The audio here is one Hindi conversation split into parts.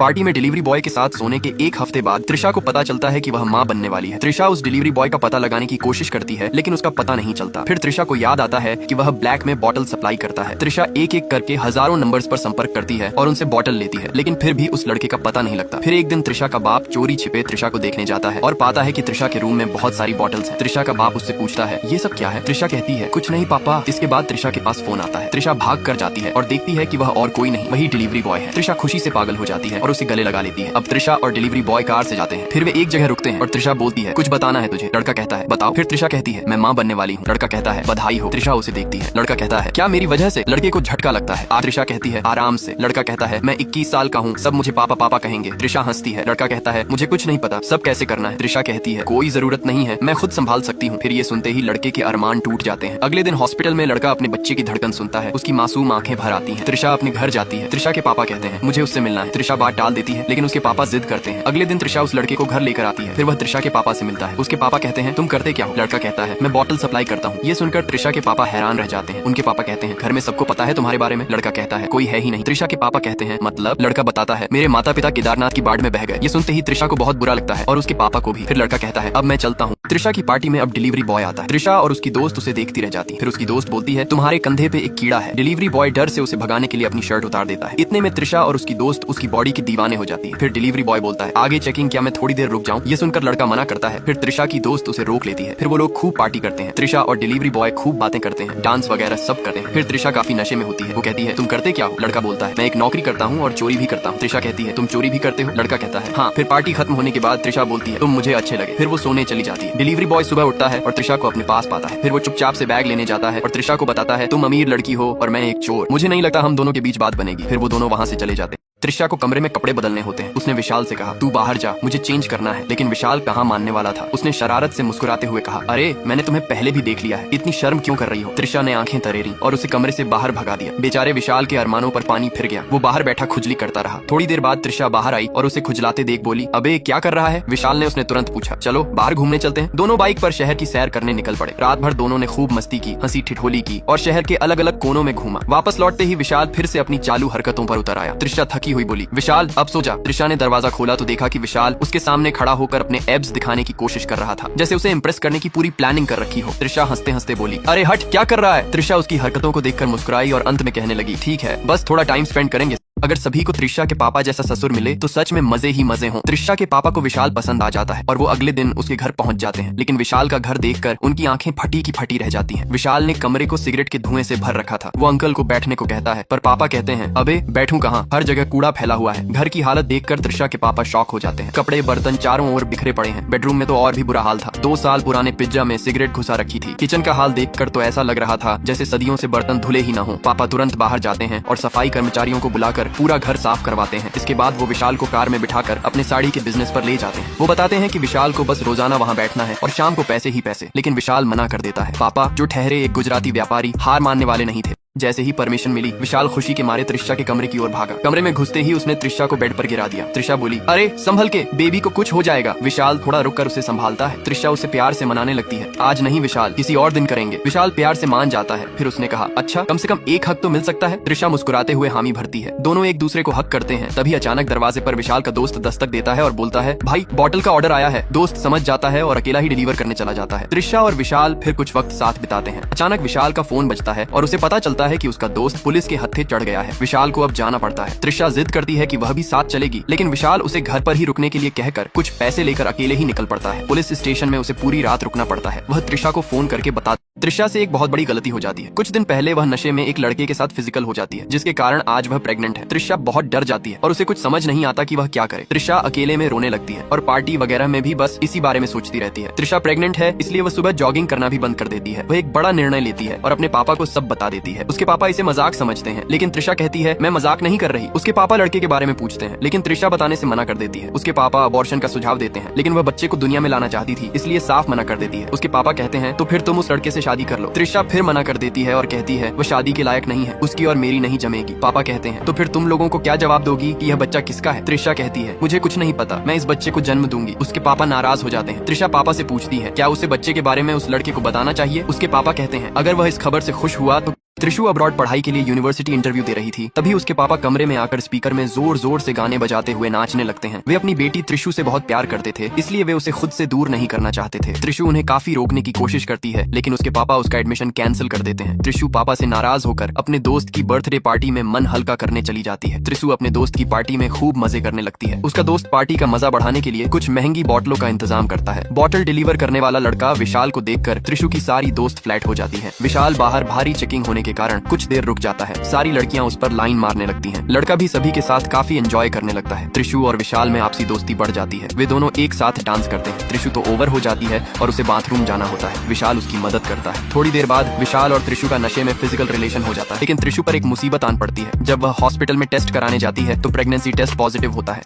पार्टी में डिलीवरी बॉय के साथ सोने के एक हफ्ते बाद त्रिशा को पता चलता है कि वह मां बनने वाली है। त्रिशा उस डिलीवरी बॉय का पता लगाने की कोशिश करती है लेकिन उसका पता नहीं चलता। फिर त्रिशा को याद आता है कि वह ब्लैक में बॉटल सप्लाई करता है। त्रिशा एक एक करके हजारों नंबर्स पर संपर्क करती है और उनसे बॉटल लेती है लेकिन फिर भी उस लड़के का पता नहीं लगता। फिर एक दिन त्रिशा का बाप चोरी छिपे त्रिशा को देखने जाता है और पाता है कि त्रिशा के रूम में बहुत सारी बॉटल्स हैं। त्रिशा का बाप उससे पूछता है ये सब क्या है? त्रिशा कहती है कुछ नहीं पापा। इसके बाद त्रिशा के पास फोन आता है। त्रिशा भाग कर जाती है और देखती है कि वह और कोई नहीं वही डिलीवरी बॉय है। त्रिशा खुशी से पागल हो जाती है और उसे गले लगा लेती है। अब त्रिशा और डिलीवरी बॉय कार से जाते हैं। फिर वे एक जगह रुकते हैं और त्रिशा बोलती है कुछ बताना है तुझे। लड़का कहता है बताओ। फिर त्रिशा कहती है मैं मां बनने वाली हूँ। लड़का कहता है बधाई हो। त्रिशा उसे देखती है। लड़का कहता है क्या मेरी वजह से? लड़के को झटका लगता है। त्रिशा कहती है आराम से। लड़का कहता है मैं 21 साल का हूँ, सब मुझे पापा पापा कहेंगे। त्रिशा हंसती है। लड़का कहता है मुझे कुछ नहीं पता, सब कैसे करना है। त्रिशा कहती है कोई जरूरत नहीं है, मैं खुद संभाल सकती हूँ। फिर ये सुनते ही लड़के के अरमान टूट जाते हैं। अगले दिन हॉस्पिटल में लड़का अपने बच्चे की धड़कन सुनता है। उसकी मासूम आंखें भर आती हैं। त्रिशा अपने घर जाती है। त्रिशा के पापा कहते हैं मुझे उससे मिलना है। त्रिशा बात टाल देती है लेकिन उसके पापा जिद करते हैं। अगले दिन त्रिशा उस लड़के को घर लेकर आती है। फिर वह त्रिशा के पापा से मिलता है। उसके पापा कहते हैं तुम करते क्या हो? लड़का कहता है मैं बॉटल सप्लाई करता हूँ। ये सुनकर त्रिशा के पापा हैरान रह जाते हैं। उनके पापा कहते हैं घर में सबको पता है तुम्हारे बारे में? लड़का कहता है कोई है ही नहीं। त्रिशा के पापा कहते हैं मतलब? लड़का बताता है मेरे माता पिता केदारनाथ की बाढ़ में बह गए। ये सुनते ही त्रिशा को बहुत बुरा लगता है और उसके पापा को भी। फिर लड़का कहता है अब मैं चलता हूँ। त्रिशा की पार्टी में अब डिलीवरी बॉय आता है। त्रिशा और उसकी दोस्त उसे देखती रह जाती है। फिर उसकी दोस्त बोलती है तुम्हारे कंधे पे एक कीड़ा है। डिलीवरी बॉय डर से उसे भगाने के लिए अपनी शर्ट उतार देता है। इतने में त्रिशा और उसकी दोस्त उसकी बॉडी की दीवाने हो जाती है। फिर डिलीवरी बॉय बोलता है आगे चेकिंग, क्या मैं थोड़ी देर रुक जाऊं? ये सुनकर लड़का मना करता है। फिर त्रिशा की दोस्त उसे रोक लेती है। फिर वो लोग खूब पार्टी करते हैं। त्रिशा और डिलीवरी बॉय खूब बातें करते हैं, डांस वगैरह सब करते हैं। फिर त्रिशा काफी नशे में होती है। वो कहती है तुम करते क्या हो? लड़का बोलता है मैं एक नौकरी करता हूँ और चोरी भी करता हूँ। त्रिशा कहती है तुम चोरी भी करते हो? लड़का कहता है हाँ। फिर पार्टी खत्म होने के बाद त्रिशा बोलती है तुम मुझे अच्छे लगे। फिर वो सोने चली जाती है। डिलीवरी बॉय सुबह उठता है और त्रिशा को अपने पास पाता है। फिर वो चुपचाप से बैग लेने जाता है और त्रिशा को बताता है तुम अमीर लड़की हो और मैं एक चोर, मुझे नहीं लगता हम दोनों के बीच बात बनेगी। फिर वो दोनों वहाँ से चले जाते हैं। त्रिशा को कमरे में कपड़े बदलने होते हैं। उसने विशाल से कहा तू बाहर जा, मुझे चेंज करना है। लेकिन विशाल कहाँ मानने वाला था। उसने शरारत से मुस्कुराते हुए कहा अरे मैंने तुम्हें पहले भी देख लिया है, इतनी शर्म क्यों कर रही हो? त्रिशा ने आंखें तरेरी और उसे कमरे से बाहर भगा दिया। बेचारे विशाल के अरमानों पर पानी फिर गया। वो बाहर बैठा खुजली करता रहा। थोड़ी देर बाद त्रिशा बाहर आई और उसे खुजलाते देख बोली अबे क्या कर रहा है? विशाल ने उसने तुरंत पूछा चलो बाहर घूमने चलते हैं। दोनों बाइक पर शहर की सैर करने निकल पड़े। रात भर दोनों ने खूब मस्ती की, हंसी ठिठोली की और शहर के अलग अलग कोनों में घूमा। वापस लौटते ही विशाल फिर से अपनी चालू हरकतों पर उतर आया। त्रिशा थकी हुई बोली विशाल अब सो जा। त्रिशा ने दरवाजा खोला तो देखा कि विशाल उसके सामने खड़ा होकर अपने एब्स दिखाने की कोशिश कर रहा था, जैसे उसे इम्प्रेस करने की पूरी प्लानिंग कर रखी हो। त्रिशा हंसते हंसते बोली अरे हट क्या कर रहा है? त्रिशा उसकी हरकतों को देखकर मुस्कुराई और अंत में कहने लगी ठीक है बस थोड़ा टाइम स्पेंड करेंगे। अगर सभी को त्रिशा के पापा जैसा ससुर मिले तो सच में मजे ही मजे हों। त्रिशा के पापा को विशाल पसंद आ जाता है और वो अगले दिन उसके घर पहुंच जाते हैं। लेकिन विशाल का घर देखकर उनकी आंखें फटी की फटी रह जाती हैं। विशाल ने कमरे को सिगरेट के धुएं से भर रखा था। वो अंकल को बैठने को कहता है पर पापा कहते हैं अबे बैठूं कहाँ, हर जगह कूड़ा फैला हुआ है। घर की हालत देखकर त्रिशा के पापा शॉक हो जाते हैं। कपड़े बर्तन चारों ओर बिखरे पड़े हैं। बेडरूम में तो और भी बुरा हाल था। 2 साल पुराने पिज्जा में सिगरेट घुसा रखी थी। किचन का हाल देखकर तो ऐसा लग रहा था जैसे सदियों से बर्तन धुले ही न हो। पापा तुरंत बाहर जाते हैं और सफाई कर्मचारियों को बुलाकर पूरा घर साफ करवाते हैं। इसके बाद वो विशाल को कार में बिठाकर अपने साड़ी के बिजनेस पर ले जाते हैं। वो बताते हैं कि विशाल को बस रोजाना वहाँ बैठना है और शाम को पैसे ही पैसे। लेकिन विशाल मना कर देता है। पापा जो ठहरे एक गुजराती व्यापारी हार मानने वाले नहीं थे। जैसे ही परमिशन मिली विशाल खुशी के मारे त्रिशा के कमरे की ओर भागा। कमरे में घुसते ही उसने त्रिशा को बेड पर गिरा दिया। त्रिशा बोली अरे संभल के, बेबी को कुछ हो जाएगा। विशाल थोड़ा रुक कर उसे संभालता है। त्रिशा उसे प्यार से मनाने लगती है आज नहीं विशाल किसी और दिन करेंगे। विशाल प्यार से मान जाता है। फिर उसने कहा अच्छा कम से कम एक हक तो मिल सकता है। त्रिशा मुस्कुराते हुए हामी भरती है। दोनों एक दूसरे को हक करते हैं। तभी अचानक दरवाजे पर विशाल का दोस्त दस्तक देता है और बोलता है भाई बॉटल का ऑर्डर आया है। दोस्त समझ जाता है और अकेला ही डिलीवर करने चला जाता है। त्रिशा और विशाल फिर कुछ वक्त साथ बिताते हैं। अचानक विशाल का फोन बजता है और उसे पता चलता है कि उसका दोस्त पुलिस के हत्थे चढ़ गया है। विशाल को अब जाना पड़ता है। त्रिशा जिद करती है कि वह भी साथ चलेगी लेकिन विशाल उसे घर पर ही रुकने के लिए कहकर कुछ पैसे लेकर अकेले ही निकल पड़ता है। पुलिस स्टेशन में उसे पूरी रात रुकना पड़ता है। वह त्रिशा को फोन करके बता त्रिशा से एक बहुत बड़ी गलती हो जाती है। कुछ दिन पहले वह नशे में एक लड़के के साथ फिजिकल हो जाती है जिसके कारण आज वह प्रेग्नेंट है। त्रिशा बहुत डर जाती है और उसे कुछ समझ नहीं आता कि वह क्या करे। त्रिशा अकेले में रोने लगती है और पार्टी वगैरह में भी बस इसी बारे में सोचती रहती है। त्रिशा प्रेग्नेंट है इसलिए वह सुबह जॉगिंग करना भी बंद कर देती है। वह एक बड़ा निर्णय लेती है और अपने पापा को सब बता देती है। उसके पापा इसे मजाक समझते हैं लेकिन त्रिशा कहती है मैं मजाक नहीं कर रही। उसके पापा लड़के के बारे में पूछते हैं लेकिन त्रिशा बताने से मना कर देती है। उसके पापा अबॉर्शन का सुझाव देते हैं लेकिन वह बच्चे को दुनिया में लाना चाहती थी इसलिए साफ मना कर देती है। उसके पापा कहते हैं तो फिर तुम उस लड़के से शादी कर लो। त्रिशा फिर मना कर देती है और कहती है वो शादी के लायक नहीं है, उसकी और मेरी नहीं जमेगी। पापा कहते हैं तो फिर तुम लोगों को क्या जवाब दोगी कि यह बच्चा किसका है? त्रिशा कहती है मुझे कुछ नहीं पता, मैं इस बच्चे को जन्म दूंगी। उसके पापा नाराज हो जाते हैं। त्रिशा पापा से पूछती है क्या उसे बच्चे के बारे में उस लड़के को बताना चाहिए? उसके पापा कहते हैं अगर वह इस खबर से खुश हुआ तो त्रिशु अब्रॉड पढ़ाई के लिए यूनिवर्सिटी इंटरव्यू दे रही थी। तभी उसके पापा कमरे में आकर स्पीकर में जोर जोर से गाने बजाते हुए नाचने लगते हैं। वे अपनी बेटी त्रिशु से बहुत प्यार करते थे, इसलिए वे उसे खुद से दूर नहीं करना चाहते थे। त्रिशु उन्हें काफी रोकने की कोशिश करती है, लेकिन उसके पापा उसका एडमिशन कैंसिल कर देते हैं। त्रिशु पापा से नाराज होकर अपने दोस्त की बर्थडे पार्टी में मन हल्का करने चली जाती है। त्रिशु अपने दोस्त की पार्टी में खूब मजे करने लगती है। उसका दोस्त पार्टी का मजा बढ़ाने के लिए कुछ महंगी बोतलों का इंतजाम करता है। बोतल डिलीवर करने वाला लड़का विशाल को देखकर त्रिशु की सारी दोस्त फ्लैट हो जाती है। विशाल बाहर भारी चेकिंग होने के कारण कुछ देर रुक जाता है। सारी लड़कियां उस पर लाइन मारने लगती हैं। लड़का भी सभी के साथ काफी एंजॉय करने लगता है। त्रिशु और विशाल में आपसी दोस्ती बढ़ जाती है। वे दोनों एक साथ डांस करते हैं। त्रिशु तो ओवर हो जाती है और उसे बाथरूम जाना होता है। विशाल उसकी मदद करता है। थोड़ी देर बाद विशाल और त्रिशु का नशे में फिजिकल रिलेशन हो जाता है, लेकिन त्रिशु पर एक मुसीबत आन पड़ती है। जब वह हॉस्पिटल में टेस्ट कराने जाती है तो प्रेगनेंसी टेस्ट पॉजिटिव होता है।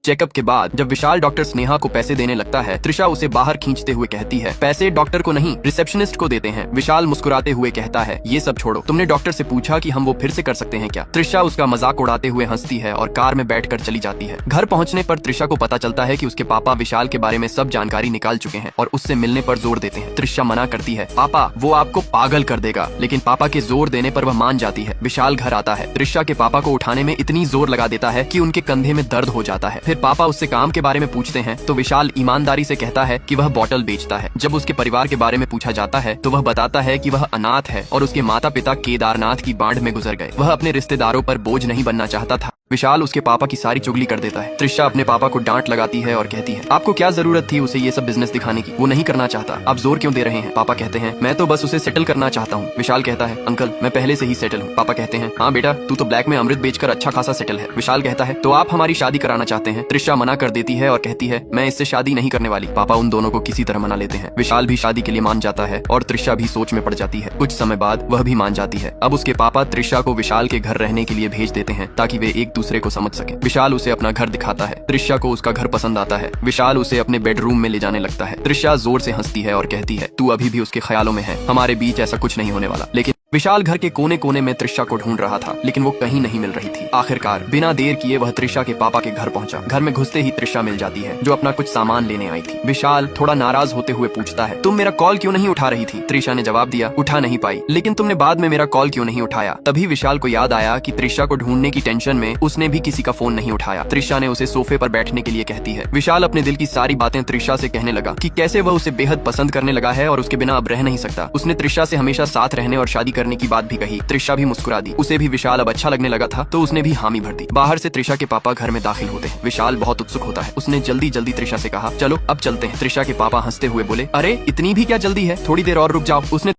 चेकअप के बाद जब विशाल डॉक्टर स्नेहा को पैसे देने लगता है, त्रिशा उसे बाहर खींचते हुए कहती है, पैसे डॉक्टर को नहीं रिसेप्शनिस्ट को देते हैं। विशाल मुस्कुराते हुए कहता है, ये सब छोड़ो, तुमने डॉक्टर से पूछा कि हम वो फिर से कर सकते हैं क्या? त्रिशा उसका मजाक उड़ाते हुए हंसती है और कार में बैठकर चली जाती है। घर पहुंचने पर त्रिशा को पता चलता है कि उसके पापा विशाल के बारे में सब जानकारी निकाल चुके हैं और उससे मिलने पर जोर देते हैं। त्रिशा मना करती है, पापा वो आपको पागल कर देगा, लेकिन पापा के जोर देने पर वह मान जाती है। विशाल घर आता है। त्रिशा के पापा को उठाने में इतनी जोर लगा देता है कि उनके कंधे में दर्द हो जाता है। फिर पापा उससे काम के बारे में पूछते हैं तो विशाल ईमानदारी से कहता है कि वह बॉटल बेचता है। जब उसके परिवार के बारे में पूछा जाता है तो वह बताता है कि वह अनाथ है और उसके माता पिता केदारनाथ की बाढ़ में गुजर गए। वह अपने रिश्तेदारों पर बोझ नहीं बनना चाहता था। विशाल उसके पापा की सारी चुगली कर देता है। त्रिशा अपने पापा को डांट लगाती है और कहती है, आपको क्या जरूरत थी उसे ये सब बिजनेस दिखाने की? वो नहीं करना चाहता, आप जोर क्यों दे रहे हैं? पापा कहते हैं, मैं तो बस उसे सेटल करना चाहता हूँ। विशाल कहता है, अंकल मैं पहले से ही सेटल हूँ। पापा कहते हैं, हाँ बेटा, तू तो ब्लैक में अमृत बेचकर अच्छा खासा सेटल है। विशाल कहता है, तो आप हमारी शादी कराना चाहते हैं? त्रिशा मना कर देती है और कहती है, मैं इससे शादी नहीं करने वाली। पापा उन दोनों को किसी तरह मना लेते हैं। विशाल भी शादी के लिए मान जाता है और त्रिशा भी सोच में पड़ जाती है। कुछ समय बाद वह भी मान जाती है। अब उसके पापा त्रिशा को विशाल के घर रहने के लिए भेज देते हैं ताकि वे एक दूसरे को समझ सके। विशाल उसे अपना घर दिखाता है। त्रिशा को उसका घर पसंद आता है। विशाल उसे अपने बेडरूम में ले जाने लगता है। त्रिशा जोर से हंसती है और कहती है, तू अभी भी उसके ख्यालों में है, हमारे बीच ऐसा कुछ नहीं होने वाला। लेकिन विशाल घर के कोने कोने में त्रिशा को ढूंढ रहा था, लेकिन वो कहीं नहीं मिल रही थी। आखिरकार बिना देर किए वह त्रिशा के पापा के घर पहुंचा। घर में घुसते ही त्रिशा मिल जाती है, जो अपना कुछ सामान लेने आई थी। विशाल थोड़ा नाराज होते हुए पूछता है, तुम मेरा कॉल क्यों नहीं उठा रही थी? त्रिशा ने जवाब दिया, उठा नहीं पाई, लेकिन तुमने बाद में मेरा कॉल क्यों नहीं उठाया? तभी विशाल को याद आया कि त्रिशा को ढूंढने की टेंशन में उसने भी किसी का फोन नहीं उठाया। त्रिशा ने उसे सोफे पर बैठने के लिए कहती है। विशाल अपने दिल की सारी बातें त्रिशा से कहने लगा कि कैसे वह उसे बेहद पसंद करने लगा है और उसके बिना अब रह नहीं सकता। उसने त्रिशा से हमेशा साथ रहने और शादी करने की बात भी कही। त्रिशा भी मुस्कुरा दी। उसे भी विशाल अब अच्छा लगने लगा था, तो उसने भी हामी भर दी। बाहर से त्रिशा के पापा घर में दाखिल होते हैं। विशाल बहुत उत्सुक होता है। उसने जल्दी जल्दी त्रिशा से कहा, चलो अब चलते हैं। त्रिशा के पापा हंसते हुए बोले, अरे इतनी भी क्या जल्दी है, थोड़ी देर और रुक जाओ। उसने